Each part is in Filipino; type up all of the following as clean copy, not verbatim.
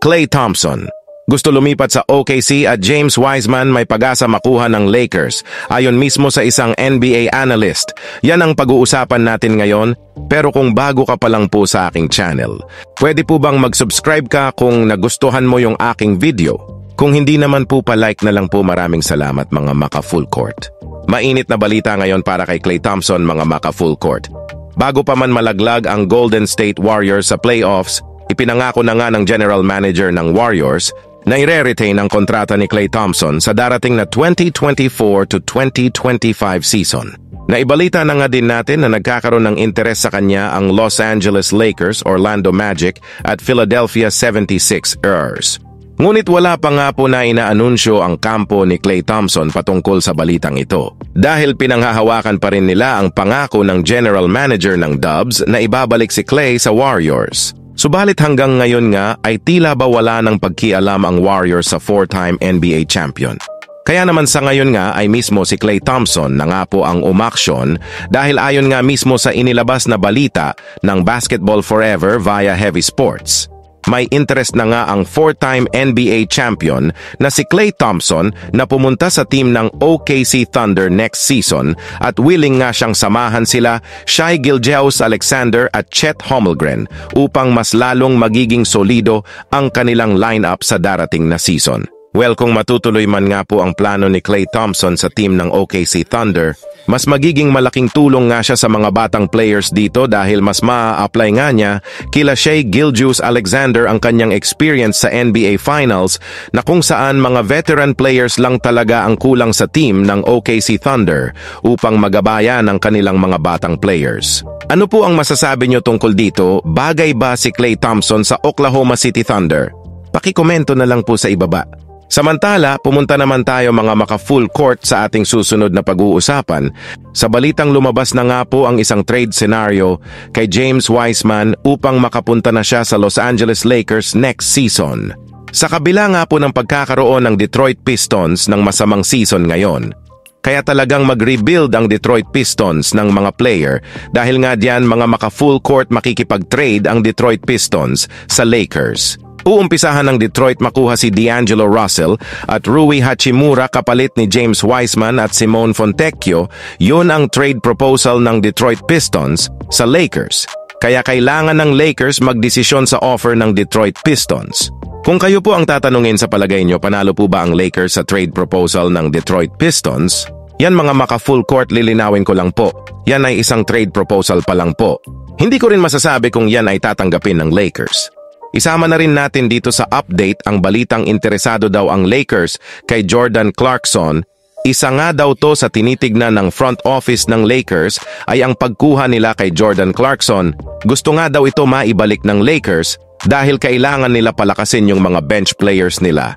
Klay Thompson. Gusto lumipat sa OKC at James Wiseman may pag-asa makuha ng Lakers. Ayon mismo sa isang NBA analyst. Yan ang pag-uusapan natin ngayon. Pero kung bago ka pa lang po sa aking channel, pwede po bang mag-subscribe ka kung nagustuhan mo yung aking video? Kung hindi naman po pa-like na lang po, maraming salamat mga maka full court. Mainit na balita ngayon para kay Klay Thompson mga maka full court. Bago pa man malaglag ang Golden State Warriors sa playoffs, ipinangako na nga ng general manager ng Warriors na ire-retain ang kontrata ni Klay Thompson sa darating na 2024 to 2025 season. Naibalita na nga din natin na nagkakaroon ng interes sa kanya ang Los Angeles Lakers, Orlando Magic at Philadelphia 76ers. Ngunit wala pa nga po na inaanunsyo ang kampo ni Klay Thompson patungkol sa balitang ito. Dahil pinanghahawakan pa rin nila ang pangako ng general manager ng Dubs na ibabalik si Klay sa Warriors. Subalit hanggang ngayon nga ay tila ba wala ng pagkialam ang Warriors sa 4-time NBA champion. Kaya naman sa ngayon nga ay mismo si Klay Thompson na nga po ang umaksyon dahil ayon nga mismo sa inilabas na balita ng Basketball Forever via Heavy Sports. May interest na nga ang 4-time NBA champion na si Klay Thompson na pumunta sa team ng OKC Thunder next season at willing nga siyang samahan sila Shai Gilgeous-Alexander at Chet Holmgren upang mas lalong magiging solido ang kanilang lineup sa darating na season. Well, kung matutuloy man nga po ang plano ni Klay Thompson sa team ng OKC Thunder, mas magiging malaking tulong nga siya sa mga batang players dito dahil mas maa-apply nga niya kila Shai Gilgeous-Alexander ang kanyang experience sa NBA Finals na kung saan mga veteran players lang talaga ang kulang sa team ng OKC Thunder upang magabayan ang kanilang mga batang players. Ano po ang masasabi niyo tungkol dito? Bagay ba si Klay Thompson sa Oklahoma City Thunder? Pakikomento na lang po sa ibaba. Samantala, pumunta naman tayo mga maka-full court sa ating susunod na pag-uusapan. Sa balitang lumabas na nga po ang isang trade scenario kay James Wiseman upang makapunta na siya sa Los Angeles Lakers next season. Sa kabila nga po ng pagkakaroon ng Detroit Pistons ng masamang season ngayon, kaya talagang mag-rebuild ang Detroit Pistons ng mga player dahil nga diyan mga maka-full court makikipag-trade ang Detroit Pistons sa Lakers. Uumpisahan ng Detroit makuha si D'Angelo Russell at Rui Hachimura kapalit ni James Wiseman at Simone Fontecchio. Yun ang trade proposal ng Detroit Pistons sa Lakers. Kaya kailangan ng Lakers magdesisyon sa offer ng Detroit Pistons. Kung kayo po ang tatanungin sa palagay nyo, panalo po ba ang Lakers sa trade proposal ng Detroit Pistons? Yan mga maka-full court, lilinawin ko lang po. Yan ay isang trade proposal pa lang po. Hindi ko rin masasabi kung yan ay tatanggapin ng Lakers. Isama na rin natin dito sa update ang balitang interesado daw ang Lakers kay Jordan Clarkson. Isa nga daw to sa tinitignan ng front office ng Lakers ay ang pagkuha nila kay Jordan Clarkson. Gusto nga daw ito maibalik ng Lakers dahil kailangan nila palakasin yung mga bench players nila.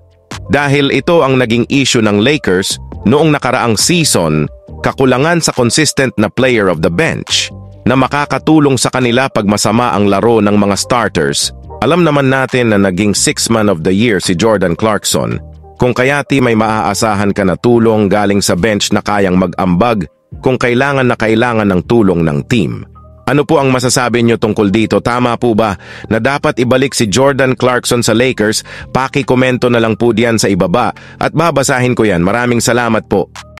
Dahil ito ang naging issue ng Lakers noong nakaraang season, kakulangan sa consistent na player of the bench na makakatulong sa kanila pag masama ang laro ng mga starters. Alam naman natin na naging 6th man of the year si Jordan Clarkson. Kung kayati may maaasahan ka na tulong galing sa bench na kayang mag-ambag kung kailangan na kailangan ng tulong ng team. Ano po ang masasabi nyo tungkol dito? Tama po ba na dapat ibalik si Jordan Clarkson sa Lakers? Paki-komento na lang po diyan sa ibaba at babasahin ko yan. Maraming salamat po.